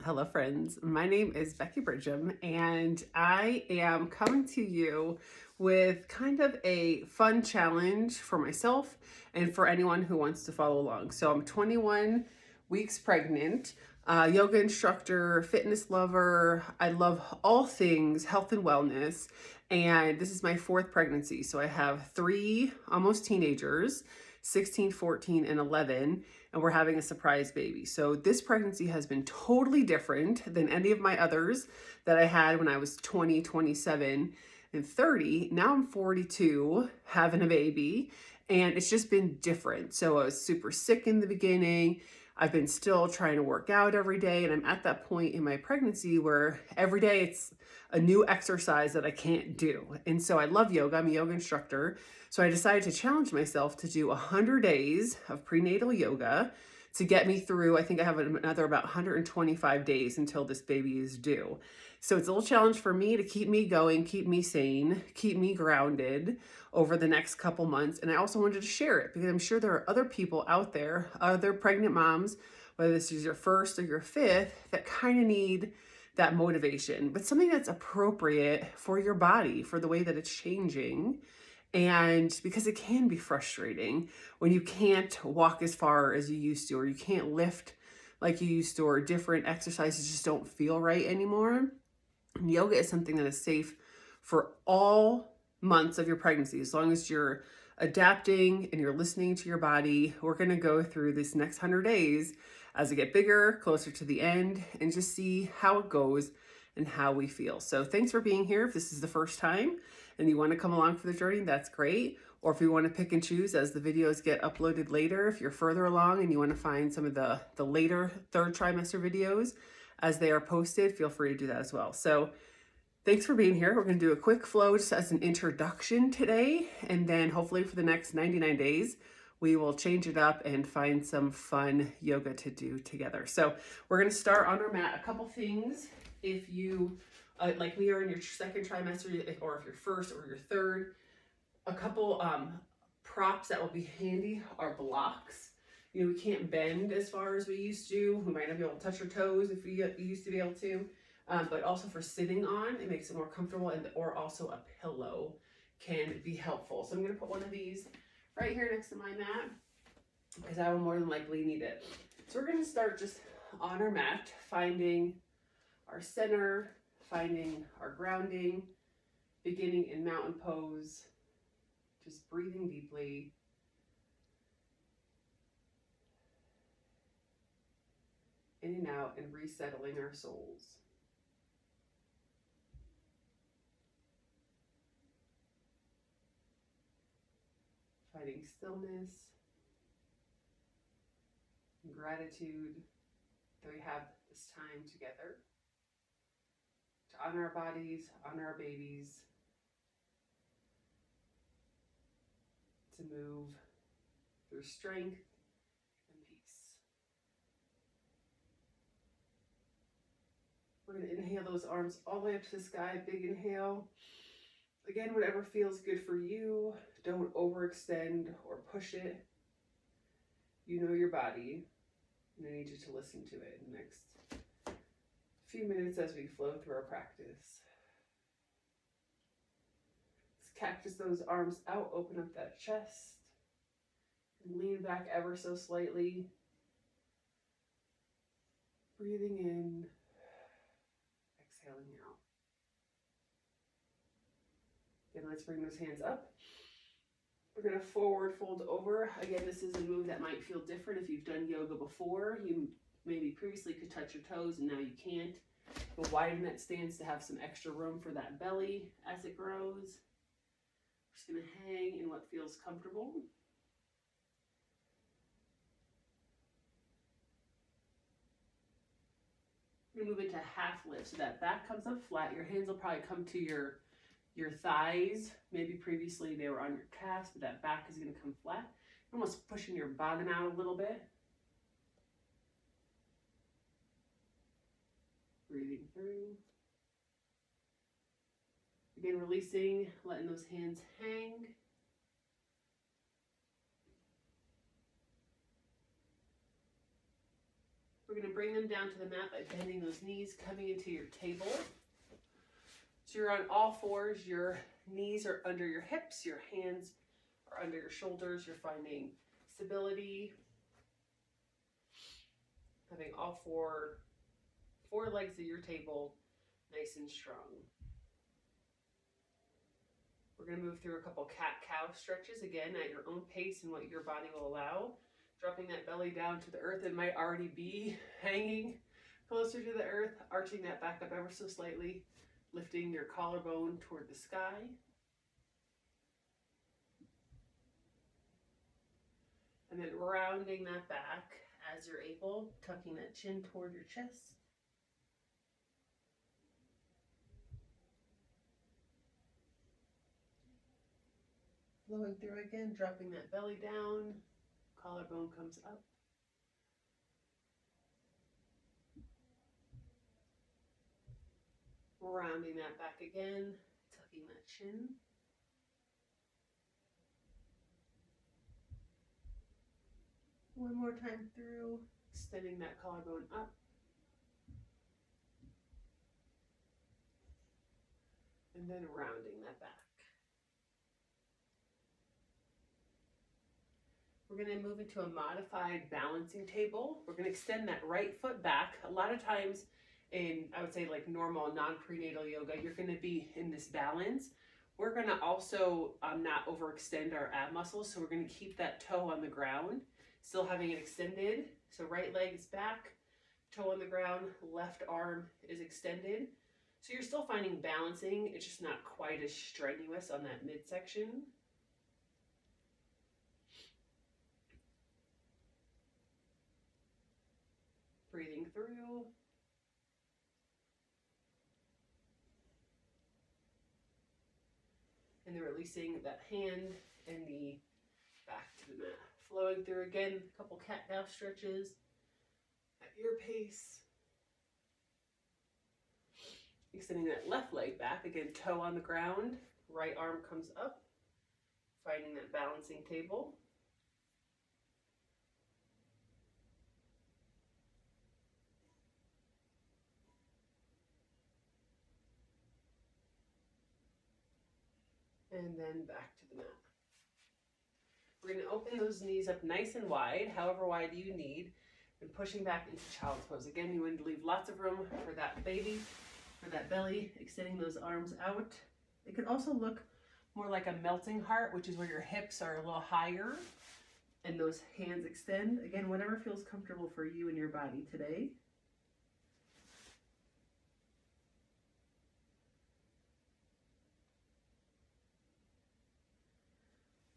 Hello friends. My name is Becky Bridgham and I am coming to you with kind of a fun challenge for myself and for anyone who wants to follow along. So I'm 21 weeks pregnant, yoga instructor, fitness lover. I love all things health and wellness. And this is my fourth pregnancy. So I have three almost teenagers, 16, 14, and 11, and we're having a surprise baby. So this pregnancy has been totally different than any of my others that I had when I was 20, 27, and 30. Now I'm 42, having a baby, and it's just been different. So I was super sick in the beginning. I've been still trying to work out every day, and I'm at that point in my pregnancy where every day it's a new exercise that I can't do. And so I love yoga. I'm a yoga instructor. So I decided to challenge myself to do 100 days of prenatal yoga to get me through. I think I have another about 125 days until this baby is due. So it's a little challenge for me to keep me going, keep me sane, keep me grounded over the next couple months. And I also wanted to share it because I'm sure there are other people out there, other pregnant moms, whether this is your first or your fifth, that kind of need that motivation, but something that's appropriate for your body, for the way that it's changing. And because it can be frustrating when you can't walk as far as you used to, or you can't lift like you used to, or different exercises just don't feel right anymore. And yoga is something that is safe for all months of your pregnancy. As long as you're adapting and you're listening to your body, we're going to go through this next 100 days as we get bigger, closer to the end, and just see how it goes and how we feel. So thanks for being here. If this is the first time and you want to come along for the journey, that's great. Or if you want to pick and choose as the videos get uploaded later, if you're further along and you want to find some of the later third trimester videos as they are posted, feel free to do that as well. So thanks for being here. We're going to do a quick flow just as an introduction today. And then hopefully for the next 99 days, we will change it up and find some fun yoga to do together. So we're going to start on our mat. A couple things. If you, like me, are in your second trimester, or if you're first or your third, a couple props that will be handy are blocks. You know, we can't bend as far as we used to. We might not be able to touch our toes if we used to be able to. But also for sitting on, it makes it more comfortable, or also a pillow can be helpful. So I'm going to put one of these right here next to my mat because I will more than likely need it. So we're going to start just on our mat, finding our center, finding our grounding, beginning in mountain pose, just breathing deeply. In and out, and resettling our souls. Finding stillness and gratitude that we have this time together to honor our bodies, honor our babies, to move through strength and peace. We're going to inhale those arms all the way up to the sky. Big inhale. Again, whatever feels good for you. Don't overextend or push it. You know your body, and I need you to listen to it in the next few minutes as we flow through our practice. Let's cactus those arms out, open up that chest, and lean back ever so slightly. Breathing in, exhaling out. Again, let's bring those hands up. We're going to forward fold over. Again, this is a move that might feel different if you've done yoga before. You maybe previously could touch your toes and now you can't. But widen that stance to have some extra room for that belly as it grows. We're just going to hang in what feels comfortable. We're going to move into half lift so that back comes up flat. Your hands will probably come to your thighs. Maybe previously they were on your calves, but that back is going to come flat. You're almost pushing your bottom out a little bit. Breathing through. Again, releasing, letting those hands hang. We're We're going to bring them down to the mat by bending those knees, coming into your table. So you're on all fours, your knees are under your hips, your hands are under your shoulders. You're finding stability, having all four legs of your table nice and strong. We're going to move through a couple cat-cow stretches, again, at your own pace and what your body will allow. Dropping that belly down to the earth. It might already be hanging closer to the earth, arching that back up ever so slightly, lifting your collarbone toward the sky. And then rounding that back as you're able, tucking that chin toward your chest. Flowing through again, dropping that belly down, collarbone comes up. Rounding that back again, tucking that chin. One more time through, extending that collarbone up. And then rounding that back. We're going to move into a modified balancing table. We're going to extend that right foot back. A lot of times in, I would say like normal non-prenatal yoga, you're going to be in this balance. We're going to also not overextend our ab muscles. So we're going to keep that toe on the ground, still having it extended. So right leg is back, toe on the ground, left arm is extended. So you're still finding balancing. It's just not quite as strenuous on that midsection. Breathing through. And then releasing that hand and knee back to the mat. Flowing through again, a couple cat-cow stretches at your pace. Extending that left leg back, again, toe on the ground, right arm comes up, finding that balancing table. And then back to the mat. We're going to open those knees up nice and wide, however wide you need, and pushing back into child's pose. Again, you want to leave lots of room for that baby, for that belly, extending those arms out. It could also look more like a melting heart, which is where your hips are a little higher and those hands extend. Again, whatever feels comfortable for you and your body today.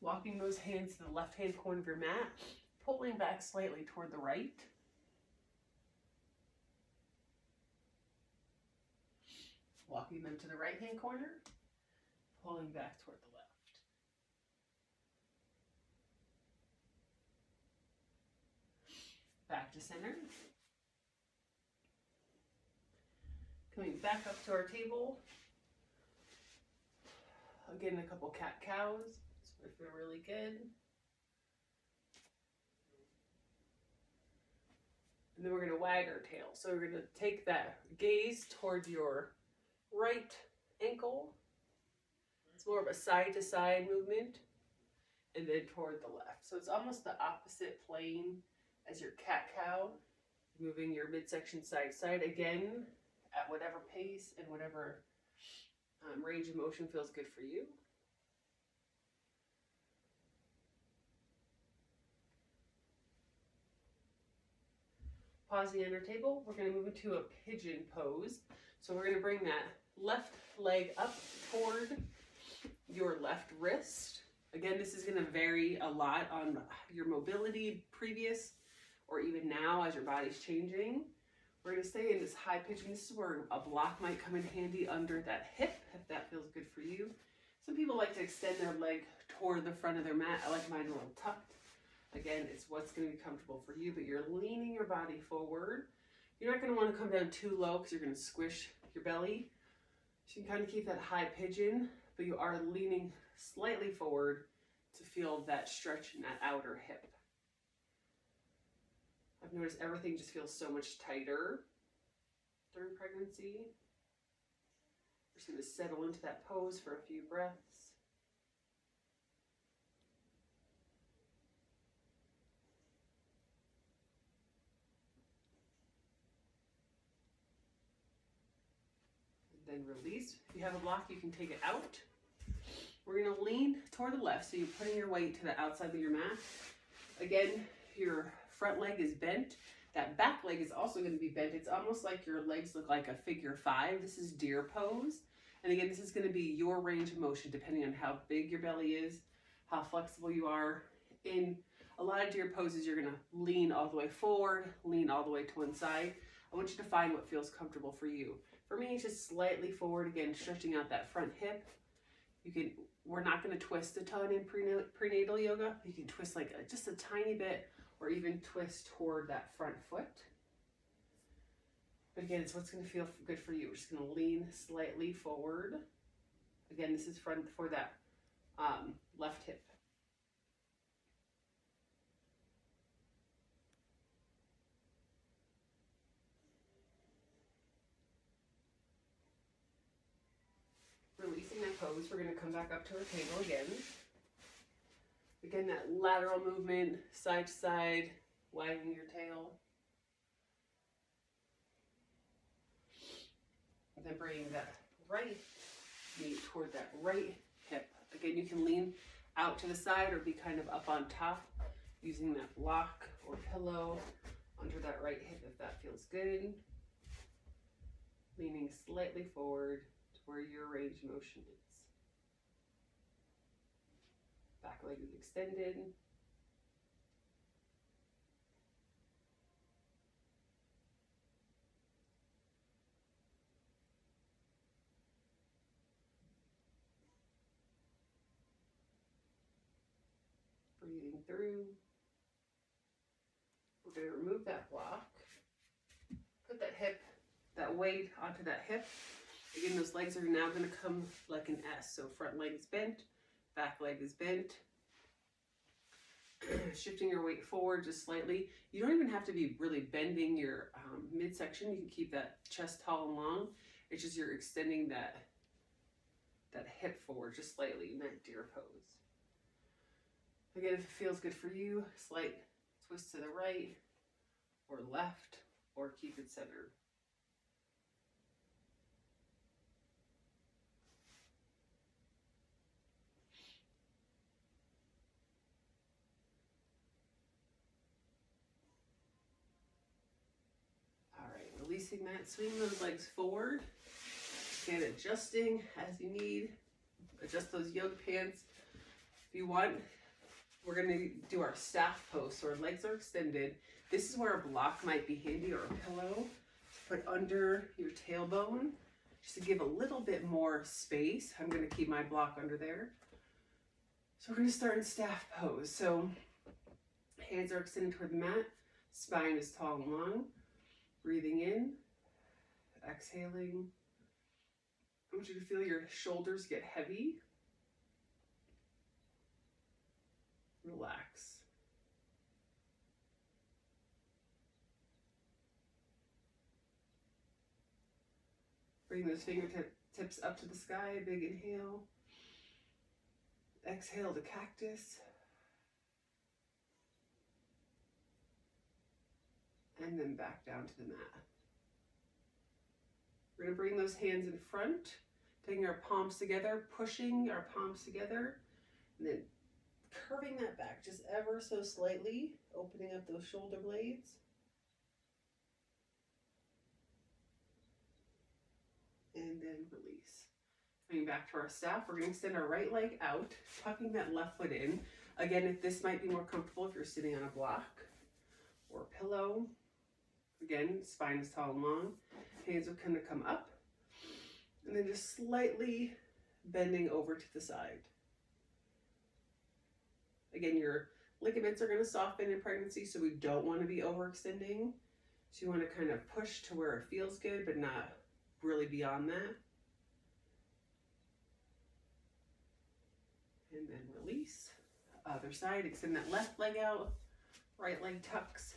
Walking those hands to the left-hand corner of your mat, pulling back slightly toward the right. Walking them to the right-hand corner, pulling back toward the left. Back to center. Coming back up to our table. Again, a couple cat-cows. So we feel really good. And then we're going to wag our tail. So we're going to take that gaze towards your right ankle. It's more of a side-to-side movement. And then toward the left. So it's almost the opposite plane as your cat-cow. Moving your midsection side to side. Again, at whatever pace and whatever range of motion feels good for you. Pausing on our table, we're going to move into a pigeon pose. So we're going to bring that left leg up toward your left wrist. Again, this is going to vary a lot on your mobility previous or even now as your body's changing. We're going to stay in this high pigeon. This is where a block might come in handy under that hip if that feels good for you. Some people like to extend their leg toward the front of their mat. I like mine a little tucked. Again, it's what's going to be comfortable for you, but you're leaning your body forward. You're not going to want to come down too low because you're going to squish your belly. So you can kind of keep that high pigeon, but you are leaning slightly forward to feel that stretch in that outer hip. I've noticed everything just feels so much tighter during pregnancy. We're just going to settle into that pose for a few breaths. And then release. If you have a block, you can take it out. We're going to lean toward the left, so you're putting your weight to the outside of your mat. Again, your front leg is bent. That back leg is also going to be bent. It's almost like your legs look like a figure 5. This is deer pose. And again, this is going to be your range of motion depending on how big your belly is, how flexible you are. In a lot of deer poses, you're going to lean all the way forward, lean all the way to one side. I want you to find what feels comfortable for you. For me, it's just slightly forward, again, stretching out that front hip. We're not going to twist a ton in prenatal yoga. You can twist like just a tiny bit, or even twist toward that front foot. But again, it's what's going to feel good for you. We're just going to lean slightly forward. Again, this is front for that left hip. Releasing that pose, we're going to come back up to our table again. Again, that lateral movement, side to side, wagging your tail. And then bringing that right knee toward that right hip. Again, you can lean out to the side or be kind of up on top using that block or pillow under that right hip if that feels good. Leaning slightly forward to where your range of motion is. Back leg is extended. Breathing through. We're going to remove that block. Put that hip, that weight onto that hip. Again, those legs are now going to come like an S. So front leg is bent, back leg is bent. Shifting your weight forward just slightly. You don't even have to be really bending your midsection. You can keep that chest tall and long. It's just you're extending that hip forward just slightly in that deer pose. Again, if it feels good for you, slight twist to the right or left, or keep it centered. All right, releasing that, swing those legs forward. Again, adjusting as you need. Adjust those yoga pants if you want. We're going to do our staff pose, so our legs are extended. This is where a block might be handy, or a pillow to put under your tailbone, just to give a little bit more space. I'm going to keep my block under there. So we're going to start in staff pose. So hands are extended toward the mat, spine is tall and long. Breathing in, exhaling. I want you to feel your shoulders get heavy. Relax. Bring those fingertips up to the sky, big inhale. Exhale to cactus. And then back down to the mat. We're going to bring those hands in front, taking our palms together, pushing our palms together, and then curving that back just ever so slightly, opening up those shoulder blades. And then release. Coming back to our staff, we're going to extend our right leg out, tucking that left foot in. Again, if this might be more comfortable if you're sitting on a block or a pillow. Again, spine is tall and long. Hands are going to come up. And then just slightly bending over to the side. Again, your ligaments are going to soften in pregnancy, so we don't want to be overextending. So you want to kind of push to where it feels good, but not really beyond that. And then release. Other side, extend that left leg out, right leg tucks.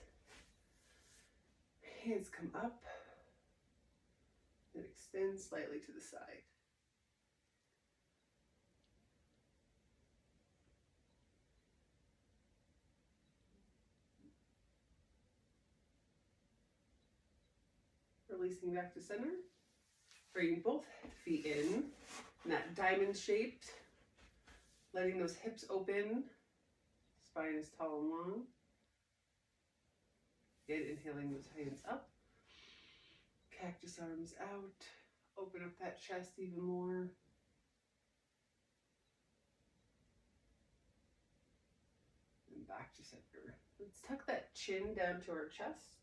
Hands come up and extend slightly to the side. Releasing back to center. Bringing both feet in that diamond shaped. Letting those hips open. Spine is tall and long. Again, inhaling those hands up. Cactus arms out. Open up that chest even more. And back to center. Let's tuck that chin down to our chest.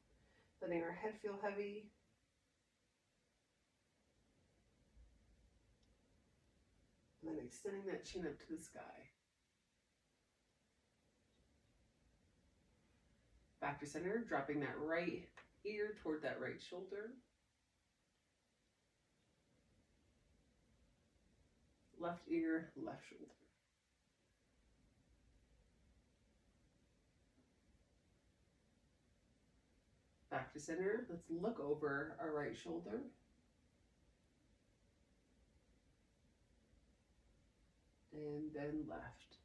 Letting our head feel heavy. And then extending that chin up to the sky. Back to center, dropping that right ear toward that right shoulder. Left ear, left shoulder. Back to center, let's look over our right shoulder. And then left.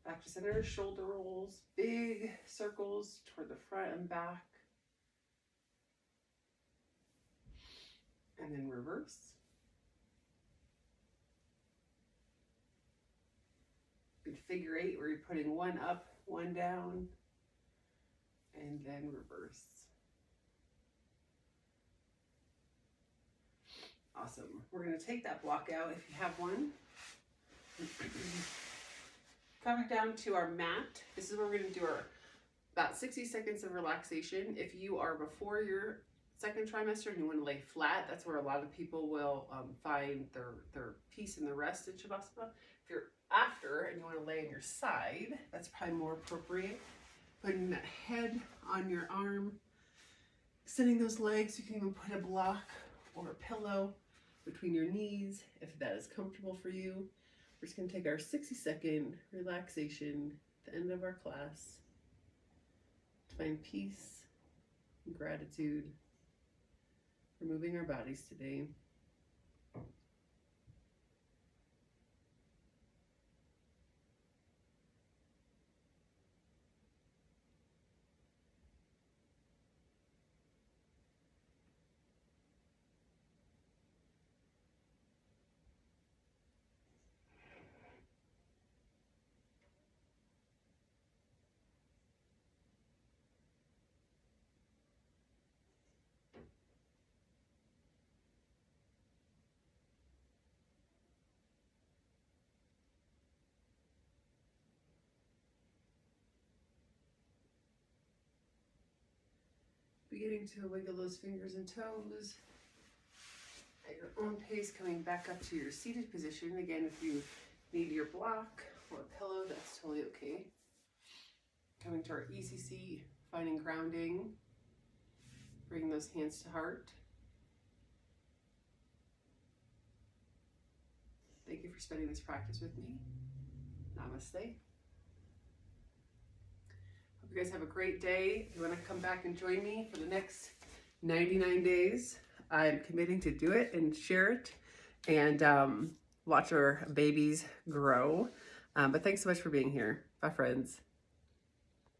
Back to center, shoulder rolls, big circles toward the front and back. And then reverse. Good figure eight where you're putting one up, one down, and then reverse. Awesome. We're going to take that block out if you have one. Coming down to our mat. This is where we're going to do our about 60 seconds of relaxation. If you are before your second trimester and you want to lay flat, that's where a lot of people will find their peace and their rest in Savasana. If you're after and you want to lay on your side, that's probably more appropriate. Putting that head on your arm, extending those legs. You can even put a block or a pillow between your knees if that is comfortable for you. We're just going to take our 60-second relaxation at the end of our class to find peace and gratitude for moving our bodies today. Beginning to wiggle those fingers and toes at your own pace, coming back up to your seated position. Again, if you need your block or a pillow, that's totally okay. Coming to our easy seat, finding grounding, bringing those hands to heart. Thank you for spending this practice with me. Namaste. Hope you guys have a great day. If you want to come back and join me for the next 99 days, I'm committing to do it and share it and watch our babies grow. But thanks so much for being here. Bye, friends.